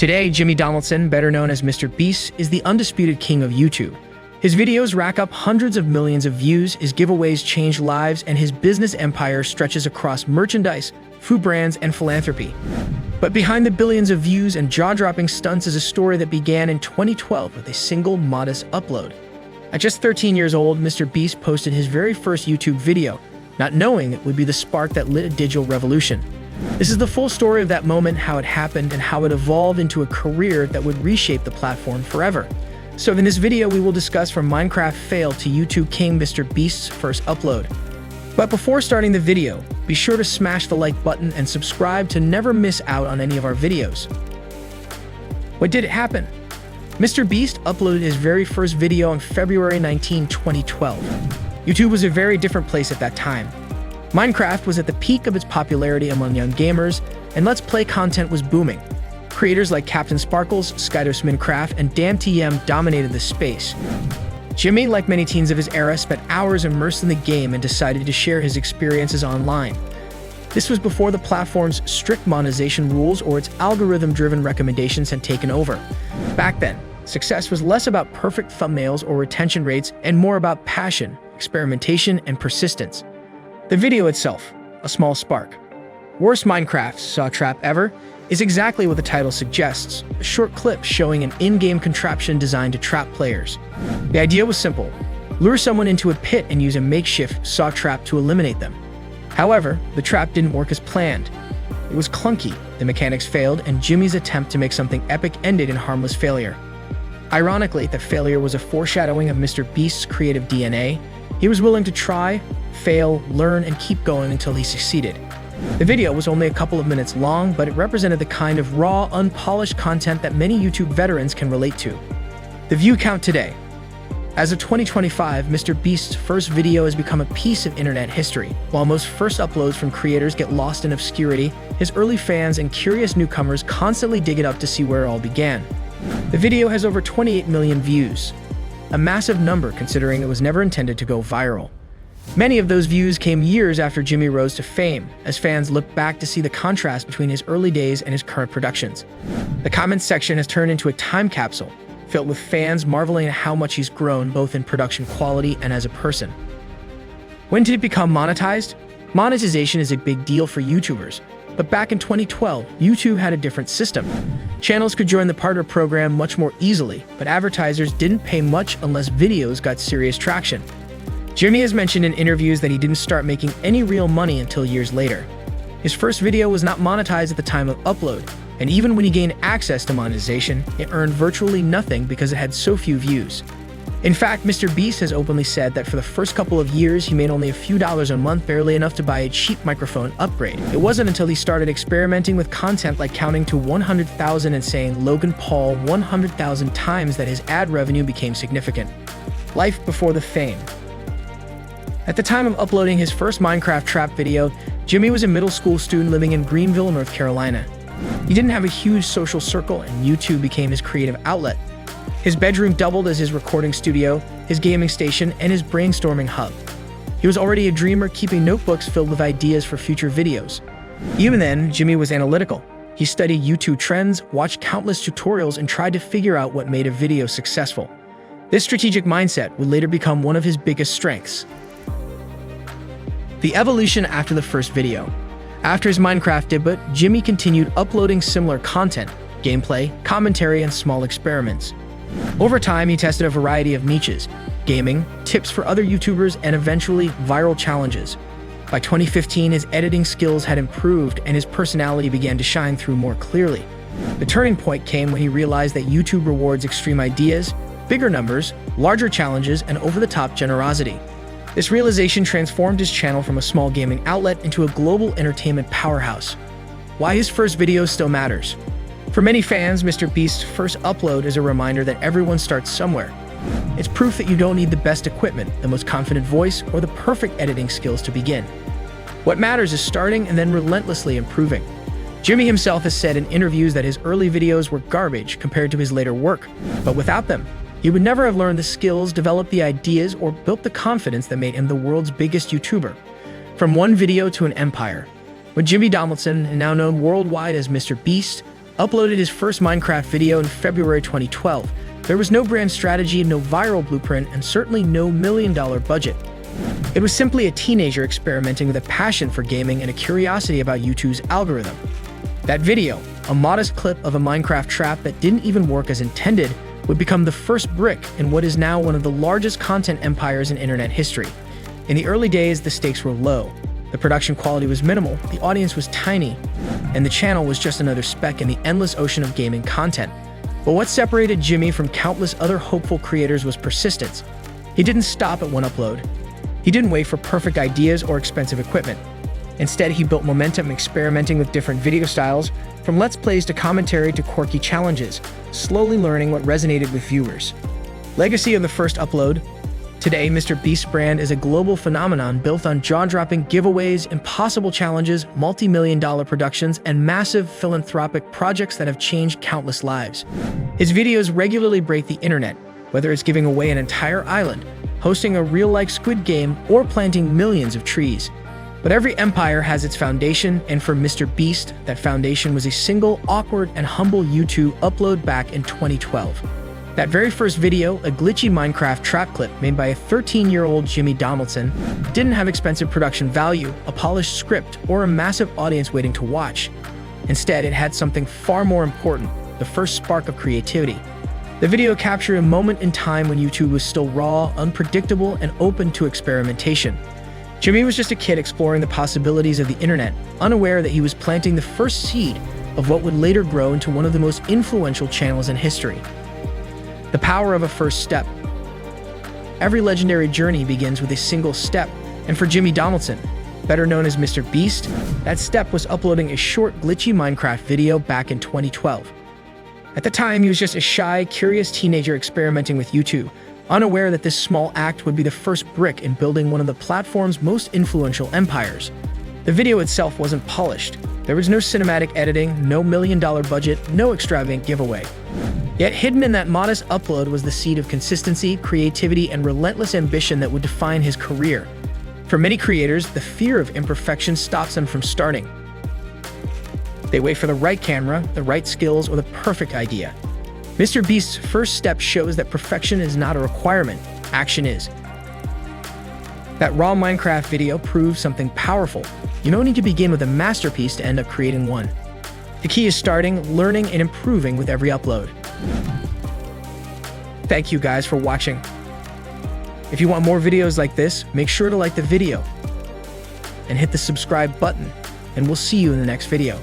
Today, Jimmy Donaldson, better known as MrBeast, is the undisputed king of YouTube. His videos rack up hundreds of millions of views, his giveaways change lives, and his business empire stretches across merchandise, food brands, and philanthropy. But behind the billions of views and jaw-dropping stunts is a story that began in 2012 with a single modest upload. At just 13 years old, MrBeast posted his very first YouTube video, not knowing it would be the spark that lit a digital revolution. This is the full story of that moment, how it happened, and how it evolved into a career that would reshape the platform forever. So in this video, we will discuss from Minecraft fail to YouTube king MrBeast's first upload. But before starting the video, be sure to smash the like button and subscribe to never miss out on any of our videos. What did happen? MrBeast uploaded his very first video on February 19, 2012. YouTube was a very different place at that time. Minecraft was at the peak of its popularity among young gamers, and Let's Play content was booming. Creators like Captain Sparkles, SkyDosMinecraft, and DamnTM dominated the space. Jimmy, like many teens of his era, spent hours immersed in the game and decided to share his experiences online. This was before the platform's strict monetization rules or its algorithm-driven recommendations had taken over. Back then, success was less about perfect thumbnails or retention rates and more about passion, experimentation, and persistence. The video itself, a small spark. Worst Minecraft saw trap ever, is exactly what the title suggests, a short clip showing an in-game contraption designed to trap players. The idea was simple: lure someone into a pit and use a makeshift saw trap to eliminate them. However, the trap didn't work as planned. It was clunky, the mechanics failed, and Jimmy's attempt to make something epic ended in harmless failure. Ironically, the failure was a foreshadowing of MrBeast's creative DNA. He was willing to try, fail, learn, and keep going until he succeeded. The video was only a couple of minutes long, but it represented the kind of raw, unpolished content that many YouTube veterans can relate to. The view count today. As of 2025, MrBeast's first video has become a piece of internet history. While most first uploads from creators get lost in obscurity, his early fans and curious newcomers constantly dig it up to see where it all began. The video has over 28 million views, a massive number considering it was never intended to go viral. Many of those views came years after Jimmy rose to fame, as fans look back to see the contrast between his early days and his current productions. The comments section has turned into a time capsule, filled with fans marveling at how much he's grown both in production quality and as a person. When did it become monetized? Monetization is a big deal for YouTubers, but back in 2012, YouTube had a different system. Channels could join the partner program much more easily, but advertisers didn't pay much unless videos got serious traction. Jimmy has mentioned in interviews that he didn't start making any real money until years later. His first video was not monetized at the time of upload, and even when he gained access to monetization, it earned virtually nothing because it had so few views. In fact, MrBeast has openly said that for the first couple of years, he made only a few dollars a month, barely enough to buy a cheap microphone upgrade. It wasn't until he started experimenting with content like counting to 100,000 and saying Logan Paul 100,000 times that his ad revenue became significant. Life before the fame. At the time of uploading his first Minecraft trap video, Jimmy was a middle school student living in Greenville, North Carolina. He didn't have a huge social circle, and YouTube became his creative outlet. His bedroom doubled as his recording studio, his gaming station, and his brainstorming hub. He was already a dreamer, keeping notebooks filled with ideas for future videos. Even then, Jimmy was analytical. He studied YouTube trends, watched countless tutorials, and tried to figure out what made a video successful. This strategic mindset would later become one of his biggest strengths. The evolution after the first video. After his Minecraft debut, Jimmy continued uploading similar content, gameplay, commentary, and small experiments. Over time, he tested a variety of niches: gaming, tips for other YouTubers, and eventually viral challenges. By 2015, his editing skills had improved and his personality began to shine through more clearly. The turning point came when he realized that YouTube rewards extreme ideas, bigger numbers, larger challenges, and over-the-top generosity. This realization transformed his channel from a small gaming outlet into a global entertainment powerhouse. Why his first video still matters. For many fans, MrBeast's first upload is a reminder that everyone starts somewhere. It's proof that you don't need the best equipment, the most confident voice, or the perfect editing skills to begin. What matters is starting and then relentlessly improving. Jimmy himself has said in interviews that his early videos were garbage compared to his later work, but without them, he would never have learned the skills, developed the ideas, or built the confidence that made him the world's biggest YouTuber. From one video to an empire. When Jimmy Donaldson, now known worldwide as MrBeast, uploaded his first Minecraft video in February 2012. There was no brand strategy, no viral blueprint, and certainly no million-dollar budget. It was simply a teenager experimenting with a passion for gaming and a curiosity about YouTube's algorithm. That video, a modest clip of a Minecraft trap that didn't even work as intended, would become the first brick in what is now one of the largest content empires in internet history. In the early days, the stakes were low. The production quality was minimal, the audience was tiny, and the channel was just another speck in the endless ocean of gaming content. But what separated Jimmy from countless other hopeful creators was persistence. He didn't stop at one upload. He didn't wait for perfect ideas or expensive equipment. Instead, he built momentum experimenting with different video styles, from Let's Plays to commentary to quirky challenges, slowly learning what resonated with viewers. Legacy of the first upload. Today, MrBeast's brand is a global phenomenon built on jaw-dropping giveaways, impossible challenges, multi-million-dollar productions, and massive philanthropic projects that have changed countless lives. His videos regularly break the internet, whether it's giving away an entire island, hosting a real-life Squid Game, or planting millions of trees. But every empire has its foundation, and for MrBeast, that foundation was a single, awkward, and humble YouTube upload back in 2012. That very first video, a glitchy Minecraft trap clip made by a 13-year-old Jimmy Donaldson, didn't have expensive production value, a polished script, or a massive audience waiting to watch. Instead, it had something far more important, the first spark of creativity. The video captured a moment in time when YouTube was still raw, unpredictable, and open to experimentation. Jimmy was just a kid exploring the possibilities of the internet, unaware that he was planting the first seed of what would later grow into one of the most influential channels in history. The power of a first step. Every legendary journey begins with a single step, and for Jimmy Donaldson, better known as MrBeast, that step was uploading a short, glitchy Minecraft video back in 2012. At the time, he was just a shy, curious teenager experimenting with YouTube, unaware that this small act would be the first brick in building one of the platform's most influential empires. The video itself wasn't polished. There was no cinematic editing, no million-dollar budget, no extravagant giveaway. Yet hidden in that modest upload was the seed of consistency, creativity, and relentless ambition that would define his career. For many creators, the fear of imperfection stops them from starting. They wait for the right camera, the right skills, or the perfect idea. MrBeast's first step shows that perfection is not a requirement, action is. That raw Minecraft video proves something powerful. You don't need to begin with a masterpiece to end up creating one. The key is starting, learning, and improving with every upload. Thank you guys for watching. If you want more videos like this, make sure to like the video and hit the subscribe button, and we'll see you in the next video.